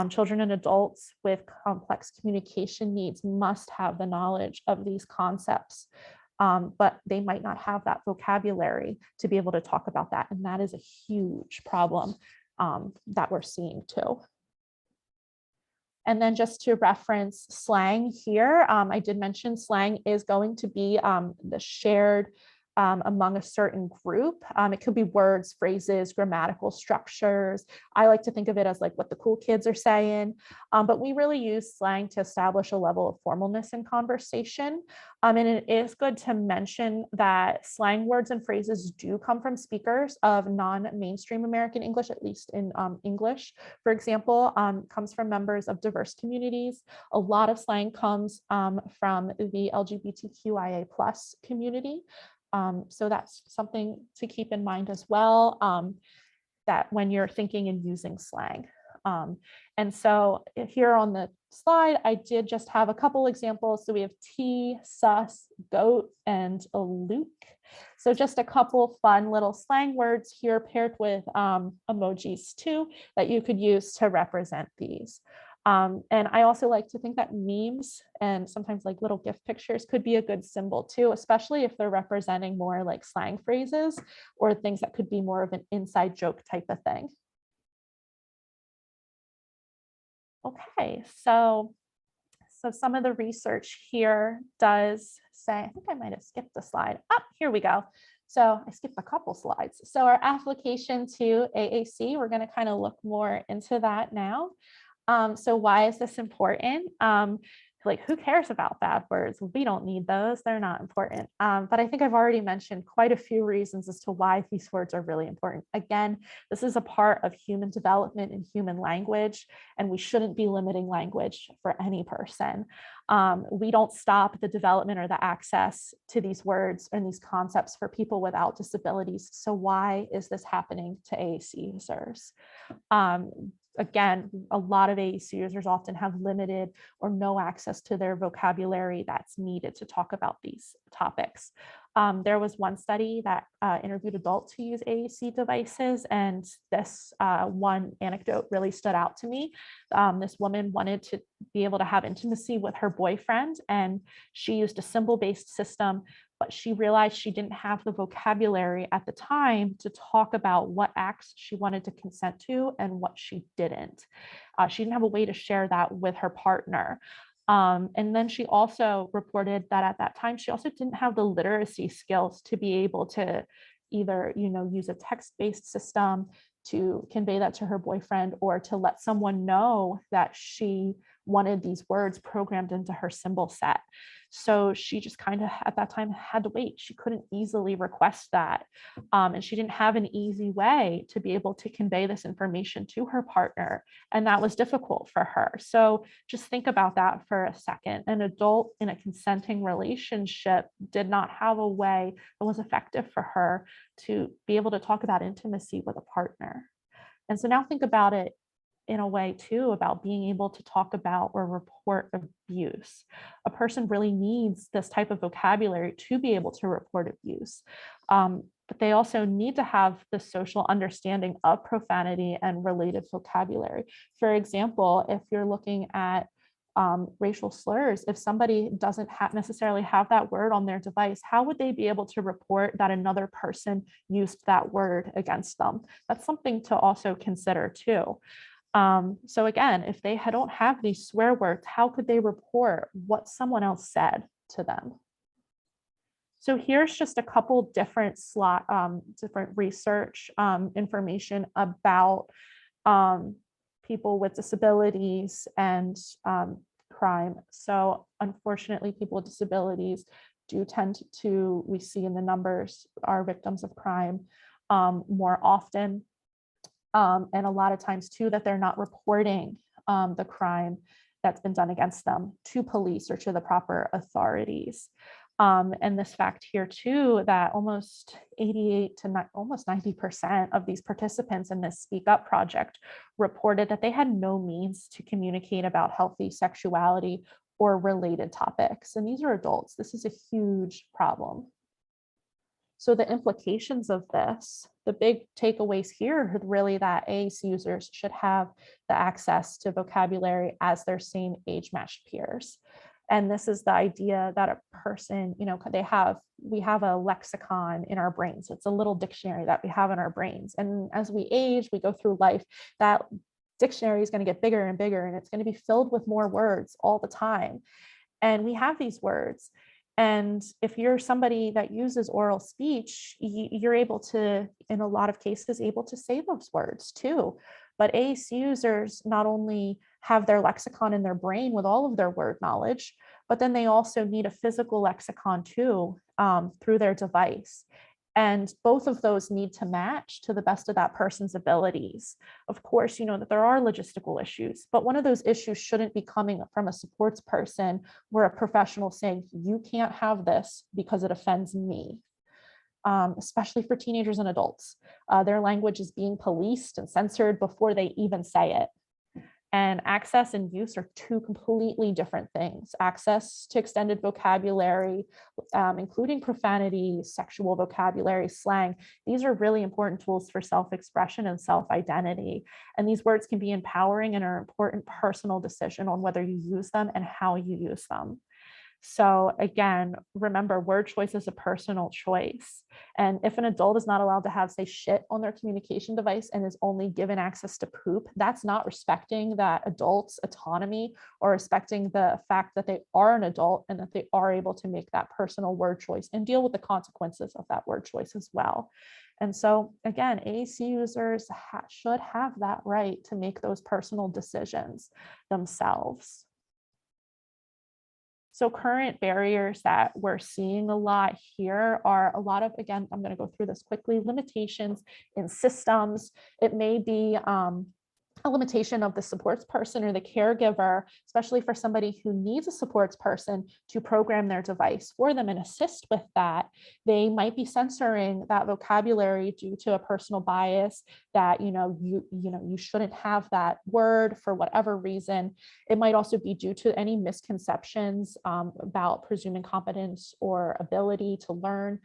Children and adults with complex communication needs must have the knowledge of these concepts, but they might not have that vocabulary to be able to talk about that. And that is a huge problem that we're seeing too. And then just to reference slang here, I did mention slang is going to be the shared among a certain group. It could be words, phrases, grammatical structures. I like to think of it as like what the cool kids are saying, but we really use slang to establish a level of formalness in conversation. And it is good to mention that slang words and phrases do come from speakers of non-mainstream American English, at least in English, for example, comes from members of diverse communities. A lot of slang comes from the LGBTQIA+ community. So that's something to keep in mind as well, that when you're thinking and using slang. And so here on the slide, I did just have a couple examples. So we have tea, sus, goat, and a luke. So just a couple fun little slang words here paired with emojis too, that you could use to represent these. And I also like to think that memes and sometimes like little GIF pictures could be a good symbol too, especially if they're representing more like slang phrases or things that could be more of an inside joke type of thing. Okay, so some of the research here does say, I think I might have skipped a slide. Oh, here we go. So I skipped a couple slides. So our application to AAC, we're going to kind of look more into that now. So why is this important? Like, who cares about bad words? We don't need those. They're not important. But I think I've already mentioned quite a few reasons as to why these words are really important. Again, this is a part of human development and human language, and we shouldn't be limiting language for any person. We don't stop the development or the access to these words and these concepts for people without disabilities. So why is this happening to AAC users? Again, a lot of AAC users often have limited or no access to their vocabulary that's needed to talk about these topics. There was one study that interviewed adults who use AAC devices, and this one anecdote really stood out to me. This woman wanted to be able to have intimacy with her boyfriend, and she used a symbol-based system, but she realized she didn't have the vocabulary at the time to talk about what acts she wanted to consent to and what she didn't. She didn't have a way to share that with her partner. And then she also reported that at that time, she also didn't have the literacy skills to be able to either, use a text-based system to convey that to her boyfriend or to let someone know that she wanted these words programmed into her symbol set. So she just kind of at that time had to wait. She couldn't easily request that. And she didn't have an easy way to be able to convey this information to her partner. And that was difficult for her. So just think about that for a second. An adult in a consenting relationship did not have a way that was effective for her to be able to talk about intimacy with a partner. And so now think about it in a way too about being able to talk about or report abuse. A person really needs this type of vocabulary to be able to report abuse. But they also need to have the social understanding of profanity and related vocabulary. For example, if you're looking at racial slurs, if somebody doesn't necessarily have that word on their device, how would they be able to report that another person used that word against them? That's something to also consider too. So again, if they don't have these swear words, how could they report what someone else said to them? So here's just a couple different different research information about people with disabilities and crime. So unfortunately, people with disabilities do tend to, we see in the numbers, are victims of crime more often. And a lot of times too, that they're not reporting the crime that's been done against them to police or to the proper authorities. And this fact here too, that almost 88 to almost 90% of these participants in this Speak Up project reported that they had no means to communicate about healthy sexuality or related topics. And these are adults. This is a huge problem. So the implications of this, the big takeaways here are really that AAC users should have the access to vocabulary as their same age-matched peers. And this is the idea that a person, we have a lexicon in our brains. It's a little dictionary that we have in our brains. And as we age, we go through life, that dictionary is going to get bigger and bigger, and it's going to be filled with more words all the time. And we have these words. And if you're somebody that uses oral speech, you're able to, in a lot of cases, able to say those words too. But AAC users not only have their lexicon in their brain with all of their word knowledge, but then they also need a physical lexicon too, through their device. And both of those need to match to the best of that person's abilities. Of course, you know that there are logistical issues, but one of those issues shouldn't be coming from a supports person or a professional saying, you can't have this because it offends me. Especially for teenagers and adults. Their language is being policed and censored before they even say it. And access and use are two completely different things. Access to extended vocabulary, including profanity, sexual vocabulary, slang. These are really important tools for self-expression and self-identity. And these words can be empowering and are an important personal decision on whether you use them and how you use them. So again, remember, word choice is a personal choice. And if an adult is not allowed to have, say, shit on their communication device and is only given access to poop, that's not respecting that adult's autonomy or respecting the fact that they are an adult and that they are able to make that personal word choice and deal with the consequences of that word choice as well. And so again, AAC users should have that right to make those personal decisions themselves. So current barriers that we're seeing a lot here are a lot of, again, I'm going to go through this quickly, limitations in systems. It may be a limitation of the supports person or the caregiver, especially for somebody who needs a supports person to program their device for them and assist with that. They might be censoring that vocabulary due to a personal bias that you shouldn't have that word for whatever reason. It might also be due to any misconceptions about presuming competence or ability to learn.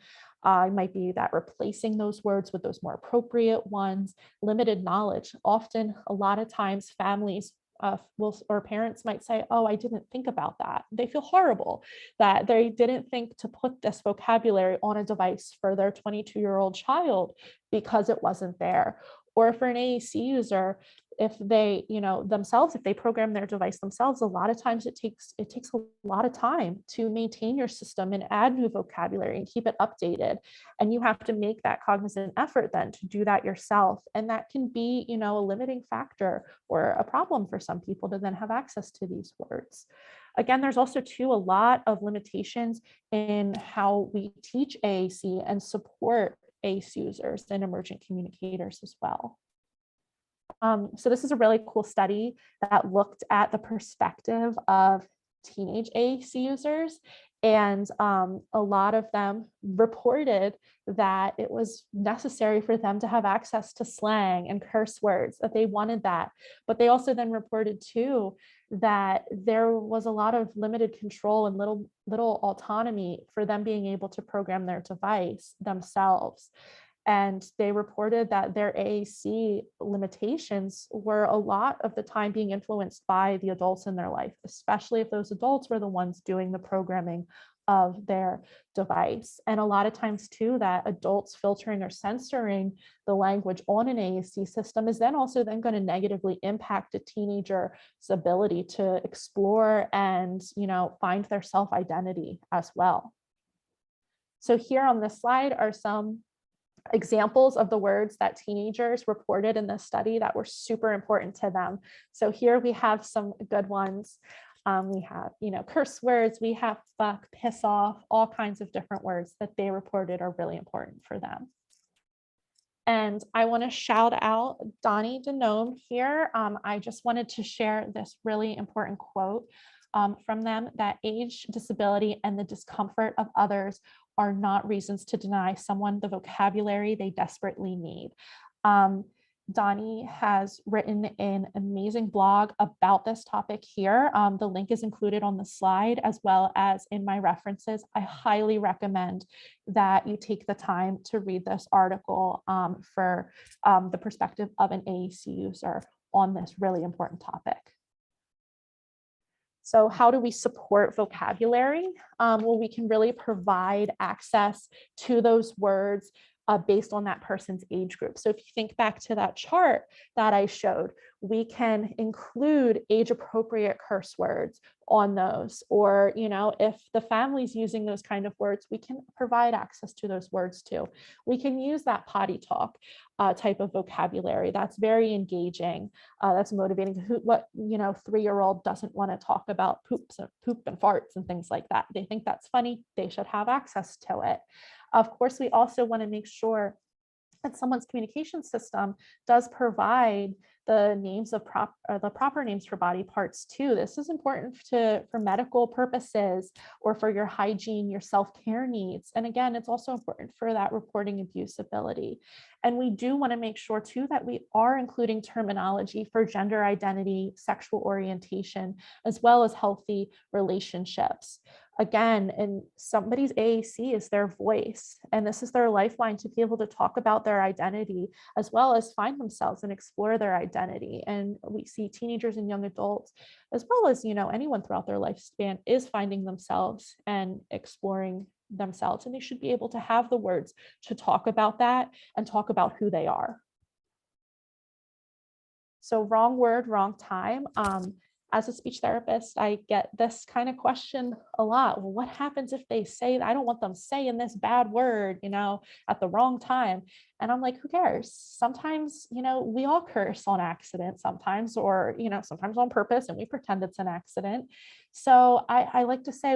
It might be that replacing those words with those more appropriate ones, limited knowledge. Often, a lot of times, families or parents might say, oh, I didn't think about that. They feel horrible that they didn't think to put this vocabulary on a device for their 22-year-old child because it wasn't there. Or for an AAC user, if they, themselves, if they program their device themselves, a lot of times it takes a lot of time to maintain your system and add new vocabulary and keep it updated. And you have to make that cognizant effort then to do that yourself. And that can be, a limiting factor or a problem for some people to then have access to these words. Again, there's also too a lot of limitations in how we teach AAC and support AAC users and emergent communicators as well. So this is a really cool study that looked at the perspective of teenage AAC users, and a lot of them reported that it was necessary for them to have access to slang and curse words, that they wanted that. But they also then reported too that there was a lot of limited control and little autonomy for them being able to program their device themselves. And they reported that their AAC limitations were a lot of the time being influenced by the adults in their life, especially if those adults were the ones doing the programming of their device. And a lot of times too, that adults filtering or censoring the language on an AAC system is then going to negatively impact a teenager's ability to explore and, find their self-identity as well. So here on this slide are some examples of the words that teenagers reported in this study that were super important to them. So here we have some good ones. We have, curse words, we have fuck, piss off, all kinds of different words that they reported are really important for them. And I want to shout out Donnie Denome here. I just wanted to share this really important quote from them, that age, disability, and the discomfort of others are not reasons to deny someone the vocabulary they desperately need. Donnie has written an amazing blog about this topic here. The link is included on the slide as well as in my references. I highly recommend that you take the time to read this article for the perspective of an AAC user on this really important topic. So how do we support vocabulary? Well, we can really provide access to those words based on that person's age group. So if you think back to that chart that I showed, we can include age appropriate curse words on those, or, you know, if the family's using those kind of words, we can provide access to those words too. We can use that potty talk type of vocabulary. That's very engaging. That's motivating. What, you know, 3-year-old doesn't want to talk about poop and farts and things like that. They think that's funny. They should have access to it. Of course, we also want to make sure that someone's communication system does provide the names of the proper names for body parts too. This is important for medical purposes or for your hygiene, your self-care needs. And again, it's also important for that reporting abusability. And we do want to make sure too that we are including terminology for gender identity, sexual orientation, as well as healthy relationships. Again, and somebody's AAC is their voice, and this is their lifeline to be able to talk about their identity, as well as find themselves and explore their identity. And we see teenagers and young adults, as well as, you know, anyone throughout their lifespan is finding themselves and exploring themselves, and they should be able to have the words to talk about that and talk about who they are. So wrong word, wrong time. As a speech therapist, I get this kind of question a lot. Well, what happens if they say, I don't want them saying this bad word, you know, at the wrong time? And I'm like, who cares? Sometimes, you know, we all curse on accident sometimes, or, you know, sometimes on purpose, and we pretend it's an accident. So I like to say,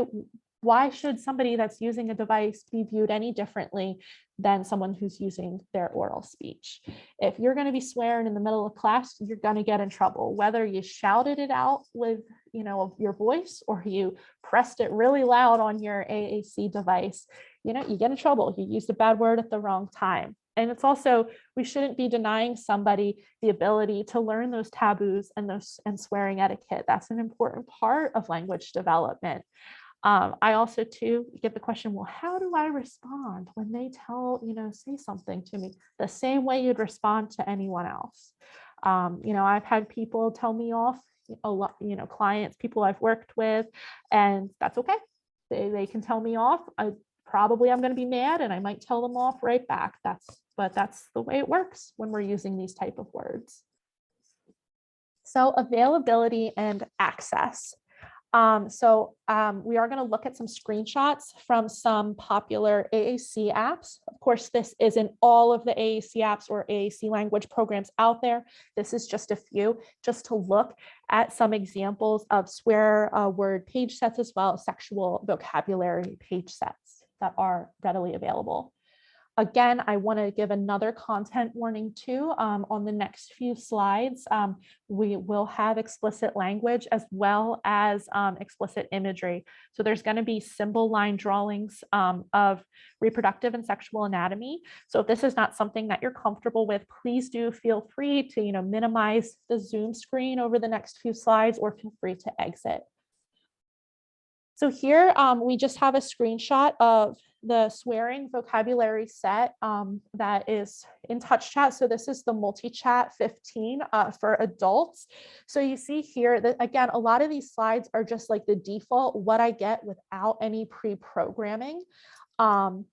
why should somebody that's using a device be viewed any differently than someone who's using their oral speech? If you're going to be swearing in the middle of class, you're going to get in trouble, whether you shouted it out with, you know, your voice, or you pressed it really loud on your AAC device. You know, you get in trouble. You used a bad word at the wrong time. And it's also, we shouldn't be denying somebody the ability to learn those taboos and swearing etiquette. That's an important part of language development. I also too get the question, well, how do I respond when they say something to me the same way you'd respond to anyone else? You know, I've had people tell me off a lot, you know, clients, people I've worked with, and that's okay. They can tell me off. I'm going to be mad, and I might tell them off right back. But that's the way it works when we're using these type of words. So availability and access. We are going to look at some screenshots from some popular AAC apps. Of course, this isn't all of the AAC apps or AAC language programs out there. This is just a few, just to look at some examples of swear word page sets, as well as sexual vocabulary page sets that are readily available. Again, I want to give another content warning too. On the next few slides, we will have explicit language as well as explicit imagery. So there's going to be symbol line drawings of reproductive and sexual anatomy. So if this is not something that you're comfortable with, please do feel free to, you know, minimize the Zoom screen over the next few slides, or feel free to exit. So here we just have a screenshot of the swearing vocabulary set that is in TouchChat. So this is the multi-chat 15 for adults. So you see here that, again, a lot of these slides are just like the default, what I get without any pre-programming to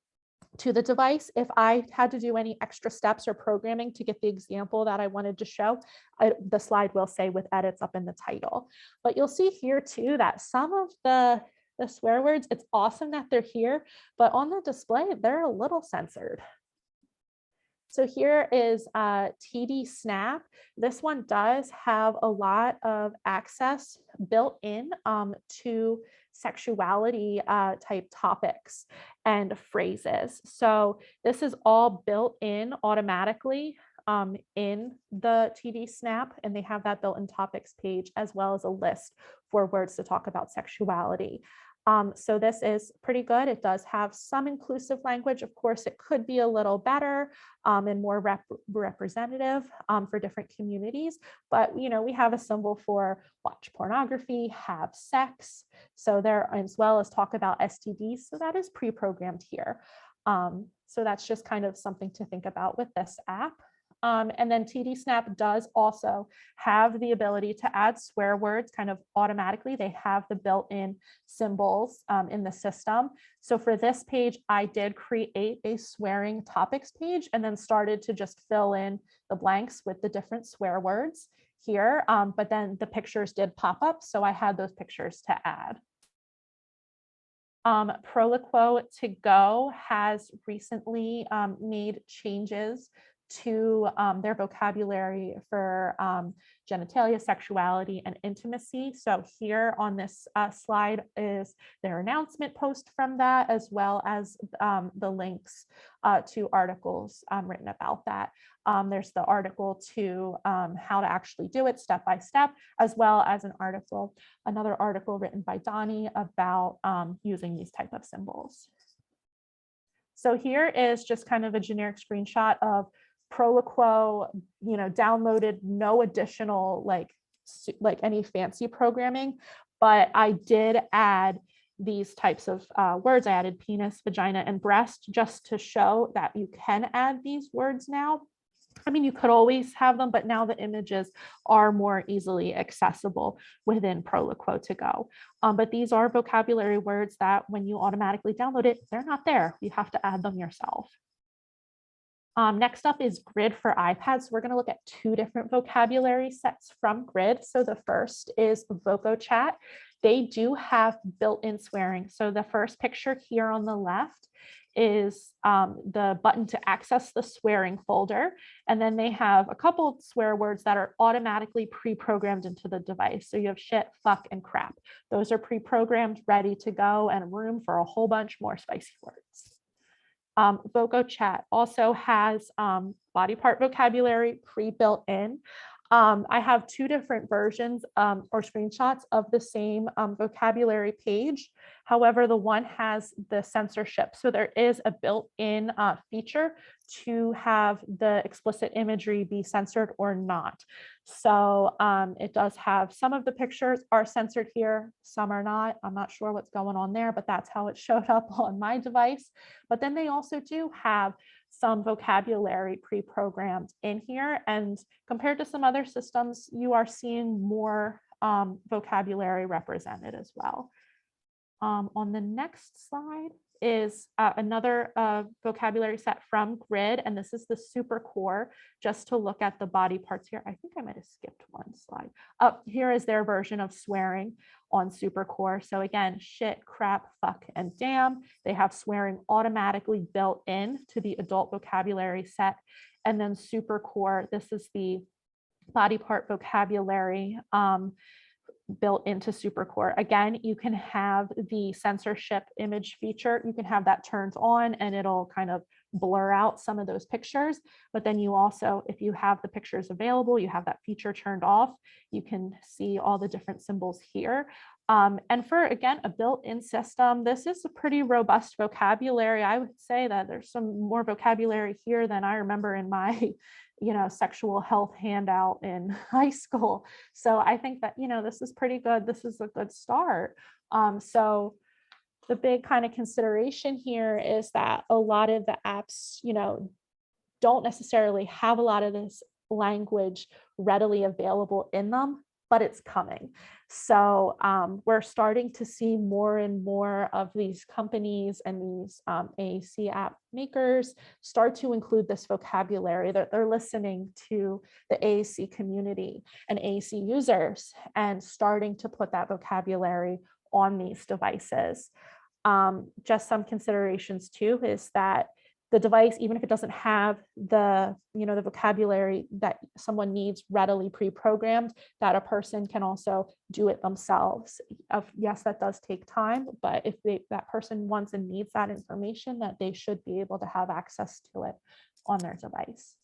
the device. If I had to do any extra steps or programming to get the example that I wanted to show, the slide will say with edits up in the title. But you'll see here too that some of the swear words, it's awesome that they're here, but on the display, they're a little censored. So here is TD Snap. This one does have a lot of access built in to sexuality type topics and phrases. So this is all built in automatically in the TD Snap, and they have that built-in topics page, as well as a list for words to talk about sexuality. So this is pretty good. It does have some inclusive language. Of course, it could be a little better and more representative for different communities. But, you know, we have a symbol for watch pornography, have sex. So there, as well as talk about STDs. So that is pre-programmed here. So that's just kind of something to think about with this app. And then TD Snap does also have the ability to add swear words kind of automatically. They have the built-in symbols in the system. So for this page, I did create a swearing topics page and then started to just fill in the blanks with the different swear words here. But then the pictures did pop up, so I had those pictures to add. Proliquo to Go has recently made changes to their vocabulary for genitalia, sexuality, and intimacy. So here on this slide is their announcement post from that, as well as the links to articles written about that. There's the article to how to actually do it step by step, as well as another article written by Donnie about using these type of symbols. So here is just kind of a generic screenshot of Proliquo, downloaded, no additional like any fancy programming, but I did add these types of words. I added penis, vagina, and breast just to show that you can add these words now. I mean, you could always have them, but now the images are more easily accessible within Proliquo to Go. But these are vocabulary words that when you automatically download it, they're not there. You have to add them yourself. Next up is Grid for iPads. So we're going to look at two different vocabulary sets from Grid. So the first is VocoChat. They do have built-in swearing. So the first picture here on the left is the button to access the swearing folder. And then they have a couple of swear words that are automatically pre-programmed into the device. So you have shit, fuck, and crap. Those are pre-programmed, ready to go, and room for a whole bunch more spicy words. VocoChat also has body part vocabulary pre-built in. I have two different versions or screenshots of the same vocabulary page. However, the one has the censorship. So there is a built-in feature to have the explicit imagery be censored or not. So it does have some of the pictures are censored here, some are not. I'm not sure what's going on there, but that's how it showed up on my device. But then they also do have some vocabulary pre-programmed in here. And compared to some other systems, you are seeing more vocabulary represented as well. On the next slide is another vocabulary set from Grid, and this is the super core, just to look at the body parts here. I think I might have skipped one slide. Here is their version of swearing on super core. So again, shit, crap, fuck, and damn. They have swearing automatically built in to the adult vocabulary set. And then super core, this is the body part vocabulary built into SuperCore. Again, you can have the censorship image feature. You can have that turned on and it'll kind of blur out some of those pictures. But then you also, if you have the pictures available, you have that feature turned off, you can see all the different symbols here. And for, again, a built-in system, this is a pretty robust vocabulary. I would say that there's some more vocabulary here than I remember in my sexual health handout in high school. So I think that, this is pretty good. This is a good start. So the big kind of consideration here is that a lot of the apps, don't necessarily have a lot of this language readily available in them, but it's coming. So we're starting to see more and more of these companies and these AAC app makers start to include this vocabulary. They're listening to the AAC community and AAC users and starting to put that vocabulary on these devices. Just some considerations too is that the device, even if it doesn't have the, the vocabulary that someone needs readily pre-programmed, that a person can also do it themselves. Yes, that does take time, but if that person wants and needs that information, that they should be able to have access to it on their device.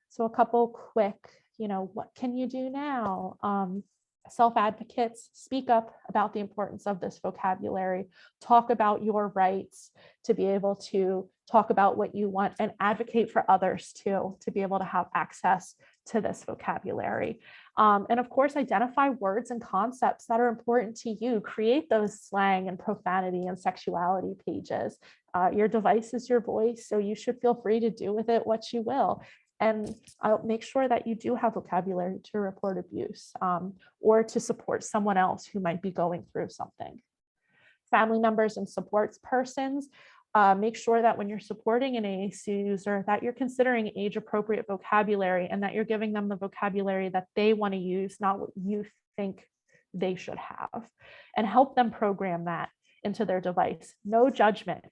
So a couple quick, what can you do now? Self-advocates, speak up about the importance of this vocabulary, talk about your rights to be able to talk about what you want, and advocate for others too, to be able to have access to this vocabulary. And of course, identify words and concepts that are important to you. Create those slang and profanity and sexuality pages. Your device is your voice, so you should feel free to do with it what you will. And I'll make sure that you do have vocabulary to report abuse or to support someone else who might be going through something. Family members and supports persons, make sure that when you're supporting an AAC user that you're considering age appropriate vocabulary and that you're giving them the vocabulary that they want to use, not what you think they should have, and help them program that into their device. No judgment,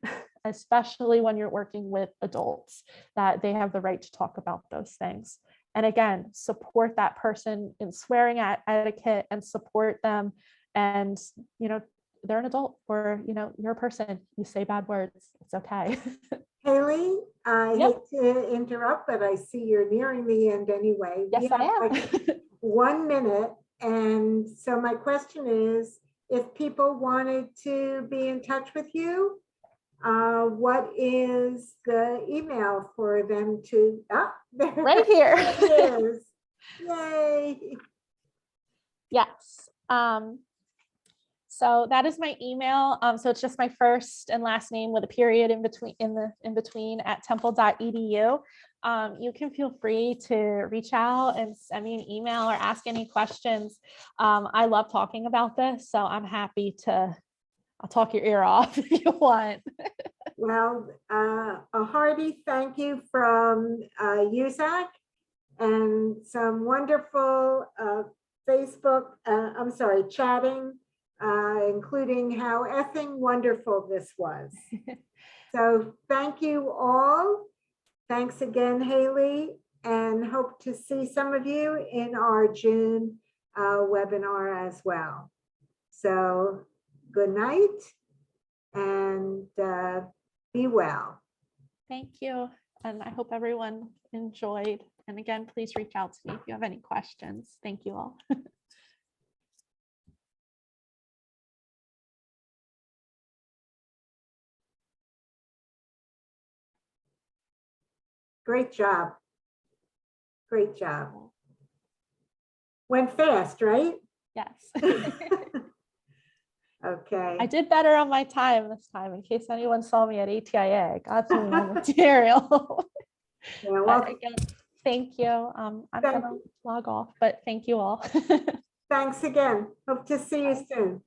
especially when you're working with adults, that they have the right to talk about those things. And again, support that person in swearing at etiquette and support them. And, you know, they're an adult, or, you know, you're a person, you say bad words, it's okay. Haley, I Yep. hate to interrupt, but I see you're nearing the end anyway. Yes, We I have am. like 1 minute. And so my question is, if people wanted to be in touch with you, what is the email for them to, there Right here. it is. Yay. Yes. So that is my email. So it's just my first and last name with a period in between at temple.edu. You can feel free to reach out and send me an email or ask any questions. I love talking about this, so I'm happy to, I'll talk your ear off if you want. Well, a hearty thank you from USAC and some wonderful chatting, including how effing wonderful this was. So thank you all. Thanks again, Haley, and hope to see some of you in our June webinar as well. So good night and be well. Thank you. And I hope everyone enjoyed. And again, please reach out to me if you have any questions. Thank you all. Great job. Great job. Went fast, right? Yes. Okay. I did better on my time this time, in case anyone saw me at ATIA. I got through my material. Yeah, But well, again, thank you. I'm gonna log off, but thank you all. thanks again. Hope to see you soon.